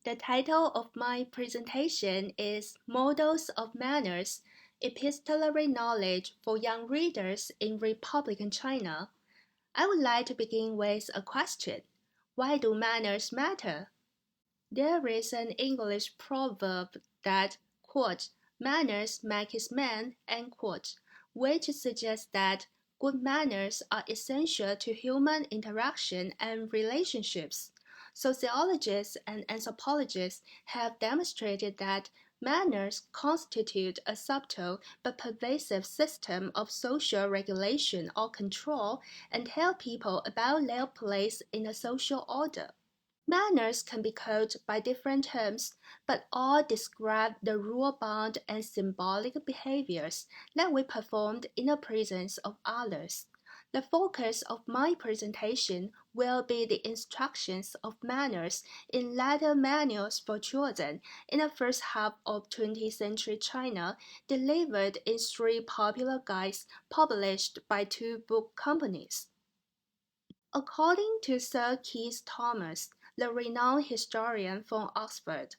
The title of my presentation is Models of Manners, Epistolary Knowledge for Young Readers in Republican China. I would like to begin with a question. Why do manners matter? There is an English proverb that, quote, manners make his man, end quote, which suggests that good manners are essential to human interaction and relationships. Sociologists and anthropologists have demonstrated that manners constitute a subtle but pervasive system of social regulation or control and tell people about their place in the social order. Manners can be called by different terms, but all describe the rule-bound and symbolic behaviors that we perform in the presence of others. The focus of my presentation will be the instructions of manners in letter manuals for children in the first half of 20th century China, delivered in 3 popular guides published by 2 book companies. According to Sir Keith Thomas, the renowned historian from Oxford,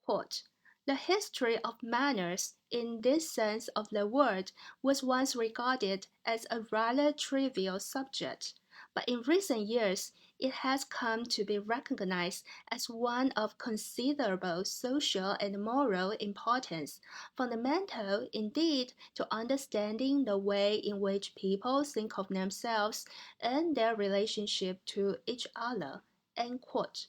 quote, the history of manners, in this sense of the word, was once regarded as a rather trivial subject, but in recent years it has come to be recognized as one of considerable social and moral importance, fundamental indeed to understanding the way in which people think of themselves and their relationship to each other. End quote.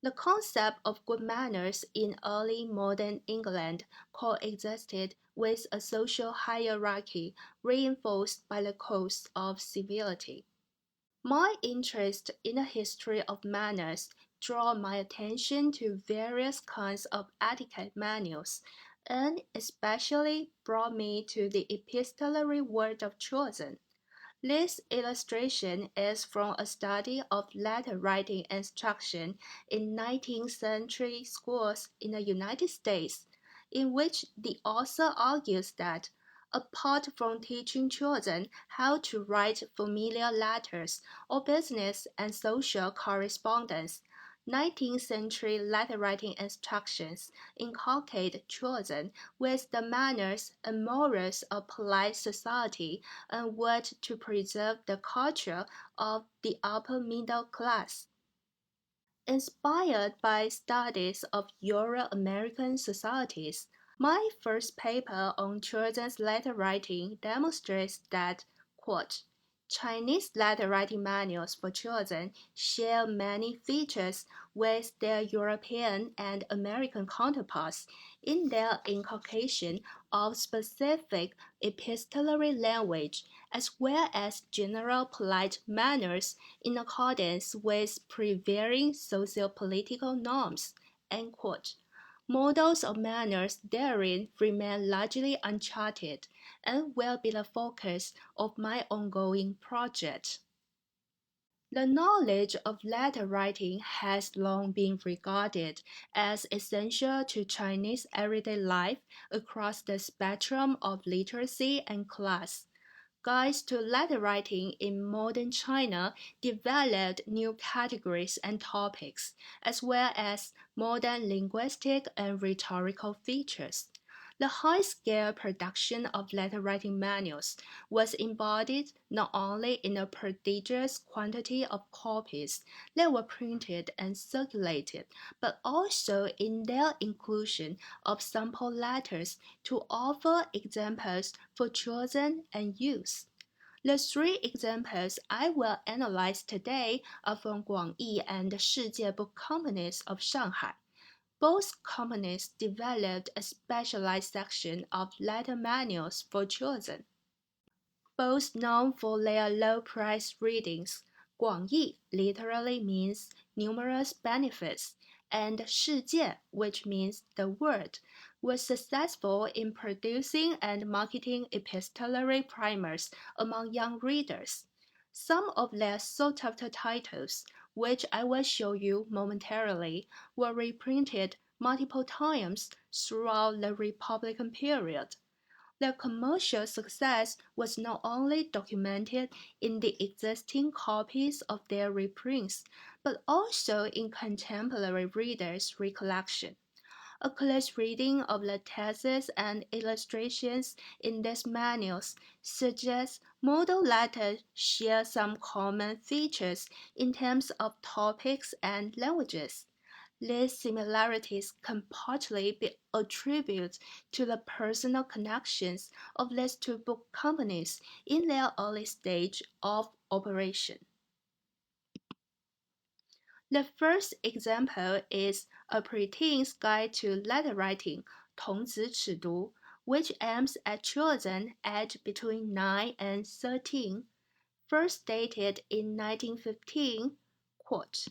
The concept of good manners in early modern England coexisted with a social hierarchy reinforced by the codes of civility. My interest in the history of manners drew my attention to various kinds of etiquette manuals, and especially brought me to the epistolary world of children. This illustration is from a study of letter writing instruction in 19th century schools in the United States, in which the author argues that, apart from teaching children how to write familiar letters or business and social correspondence, 19th century letter writing instructions inculcate children with the manners and morals of polite society and worked to preserve the culture of the upper middle class. Inspired by studies of Euro-American societies, my first paper on children's letter writing demonstrates that, quote, Chinese letter writing manuals for children share many features with their European and American counterparts in their inculcation of specific epistolary language as well as general polite manners in accordance with prevailing socio-political norms. End quote. Models of manners therein remain largely uncharted and will be the focus of my ongoing project. The knowledge of letter writing has long been regarded as essential to Chinese everyday life across the spectrum of literacy and class. Guides to letter writing in modern China developed new categories and topics, as well as modern linguistic and rhetorical features. The high-scale production of letter writing manuals was embodied not only in a prodigious quantity of copies that were printed and circulated, but also in their inclusion of sample letters to offer examples for children and youth. The 3 examples I will analyze today are from Guangyi and Shijie book companies of Shanghai. Both companies developed a specialized section of letter manuals for children. Both known for their low-price readings, Guangyi literally means numerous benefits, and Shijie, which means the word, was successful in producing and marketing epistolary primers among young readers. Some of their sought-after titles, which I will show you momentarily, were reprinted multiple times throughout the Republican period. Their commercial success was not only documented in the existing copies of their reprints, but also in contemporary readers' recollection. A close reading of the texts and illustrations in these manuals suggests model letters share some common features in terms of topics and languages. These similarities can partly be attributed to the personal connections of these two book companies in their early stage of operation. The first example is a Preteens Guide to Letter Writing, 童子尺牘, which aims at children aged between 9 and 13. First dated in 1915, quote,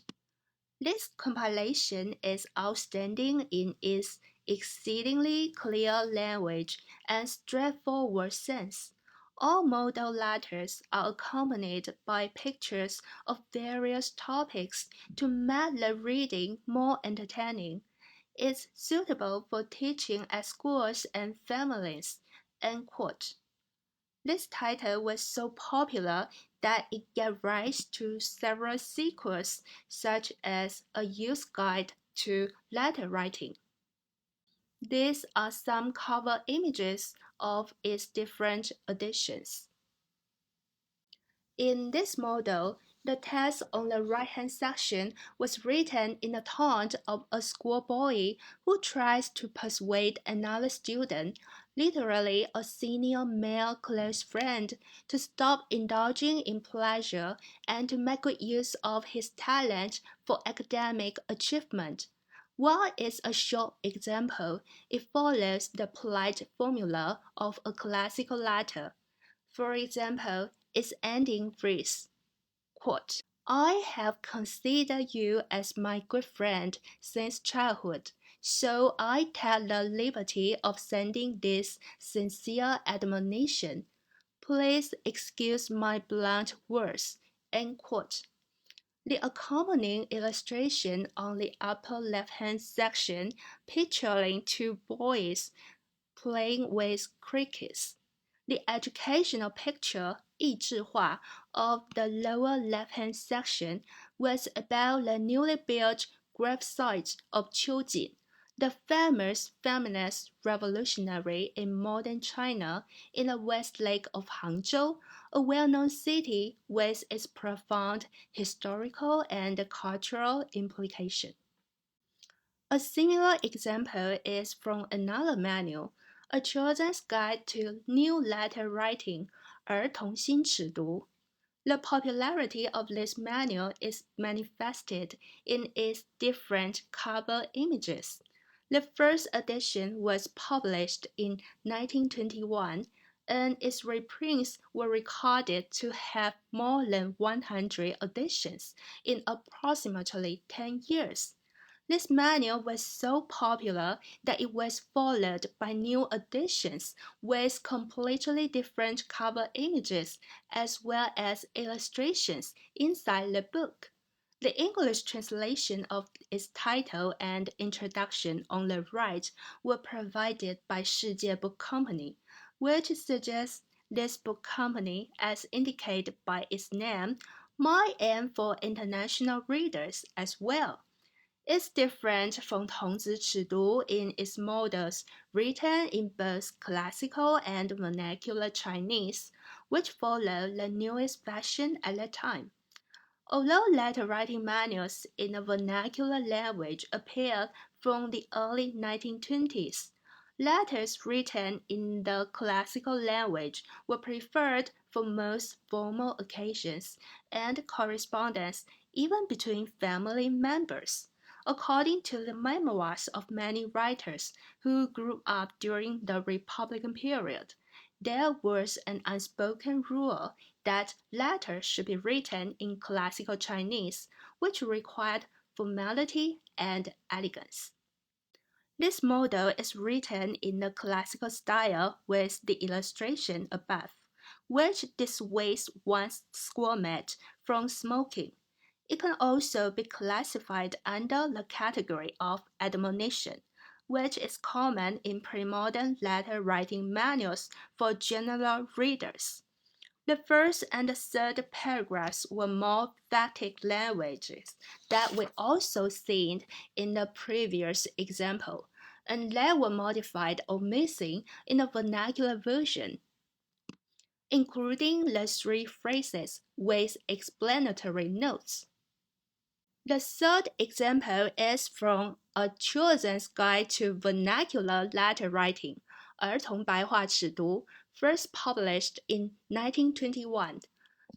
"This compilation is outstanding in its exceedingly clear language and straightforward sense. All model letters are accompanied by pictures of various topics to make the reading more entertaining. It's suitable for teaching at schools and families." End quote. This title was so popular that it gave rise to several sequels, such as A Youth's Guide to Letter Writing. These are some cover images of its different editions. In this model, the text on the right-hand section was written in the tone of a schoolboy who tries to persuade another student, literally a senior male close friend, to stop indulging in pleasure and to make good use of his talent for academic achievement. While it's a short example, it follows the polite formula of a classical letter. For example, its ending phrase, quote, "I have considered you as my good friend since childhood, so I take the liberty of sending this sincere admonition. Please excuse my blunt words." End quote. The accompanying illustration on the upper left-hand section picturing two boys playing with crickets. The educational picture, 益智画, of the lower left-hand section was about the newly built gravesite of Qiujin, the famous feminist revolutionary in modern China in the West Lake of Hangzhou, a well-known city with its profound historical and cultural implication. A similar example is from another manual, A Children's Guide to New Letter Writing, 儿童新尺牘. The popularity of this manual is manifested in its different cover images. The first edition was published in 1921, and its reprints were recorded to have more than 100 editions in approximately 10 years. This manual was so popular that it was followed by new editions with completely different cover images as well as illustrations inside the book. The English translation of its title and introduction on the right were provided by Shijie Book Company, which suggests this book company, as indicated by its name, might aim for international readers as well. It's different from 童子尺牘 in its models written in both classical and vernacular Chinese, which follow the newest fashion at the time. Although letter writing manuals in the vernacular language appeared from the early 1920s, letters written in the classical language were preferred for most formal occasions and correspondence even between family members. According to the memoirs of many writers who grew up during the Republican period, there was an unspoken rule that letters should be written in classical Chinese, which required formality and elegance. This model is written in the classical style with the illustration above, which dissuades one's schoolmate from smoking. It can also be classified under the category of admonition, which is common in pre-modern letter writing manuals for general readers. The first and the third paragraphs were more phatic languages that we also seen in the previous example, and they were modified or missing in the vernacular version, including the three phrases with explanatory notes. The third example is from A Children's Guide to Vernacular Letter Writing, 儿童白话尺牘, first published in 1921.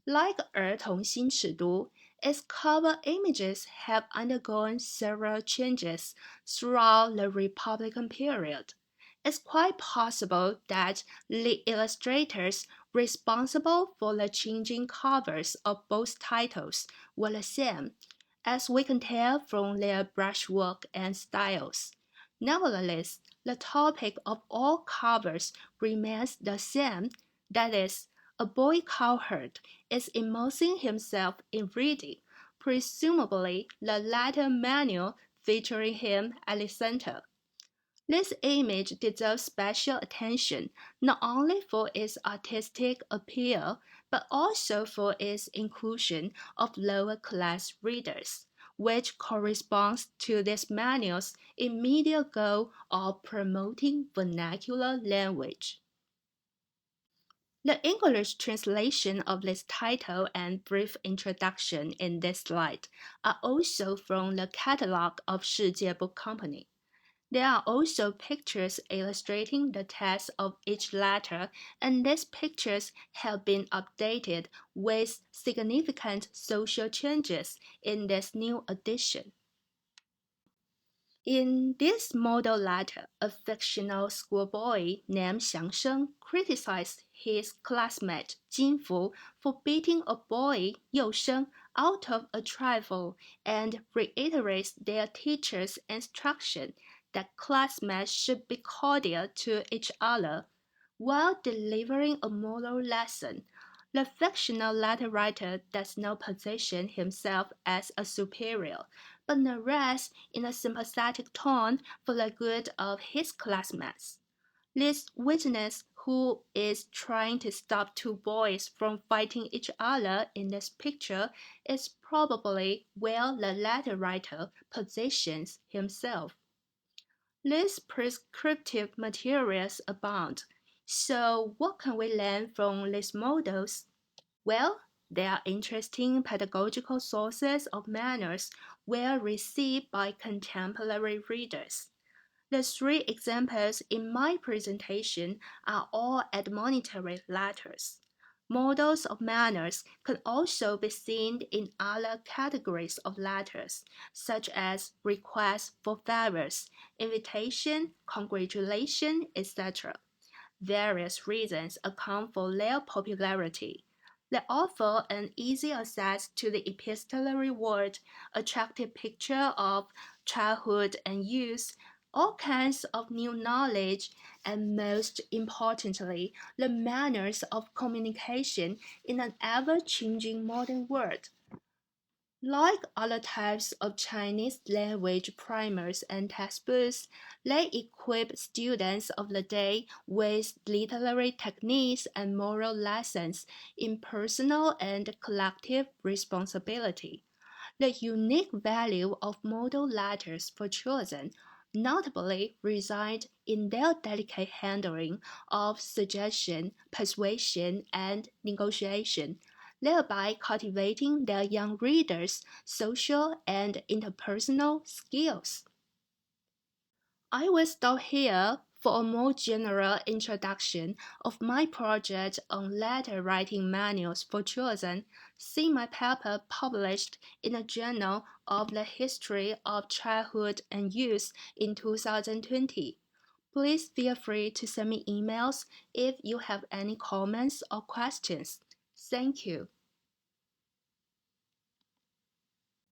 Like 儿童新尺牘, its cover images have undergone several changes throughout the Republican period. It's quite possible that the illustrators responsible for the changing covers of both titles were the same, as we can tell from their brushwork and styles. Nevertheless, the topic of all covers remains the same, that is, a boy cowherd is immersing himself in reading, presumably the letter manual featuring him at the center. This image deserves special attention not only for its artistic appeal, but also for its inclusion of lower-class readers, which corresponds to this manual's immediate goal of promoting vernacular language. The English translation of this title and brief introduction in this slide are also from the catalog of Shijie Book Company. There are also pictures illustrating the text of each letter, and these pictures have been updated with significant social changes in this new edition. In this model letter, a fictional schoolboy named Xiangsheng criticized his classmate Jinfu for beating a boy, Yousheng, out of a trifle and reiterates their teacher's instruction that classmates should be cordial to each other. While delivering a moral lesson, the fictional letter writer does not position himself as a superior, but narrates in a sympathetic tone for the good of his classmates. This witness, who is trying to stop two boys from fighting each other in this picture, is probably where the letter writer positions himself. These prescriptive materials abound. So what can we learn from these models? Well, they are interesting pedagogical sources of manners well received by contemporary readers. The three examples in my presentation are all admonitory letters. Models of manners can also be seen in other categories of letters, such as requests for favors, invitation, congratulation, etc. Various reasons account for their popularity. They offer an easy access to the epistolary world, attractive picture of childhood and youth, all kinds of new knowledge, and most importantly, the manners of communication in an ever-changing modern world. Like other types of Chinese language primers and textbooks, they equip students of the day with literary techniques and moral lessons in personal and collective responsibility. The unique value of model letters for children notably reside in their delicate handling of suggestion, persuasion, and negotiation, thereby cultivating their young readers' social and interpersonal skills. I will stop here for a more general introduction of my project on letter writing manuals for children. See my paper published in the Journal of the History of Childhood and Youth in 2020. Please feel free to send me emails if you have any comments or questions. Thank you.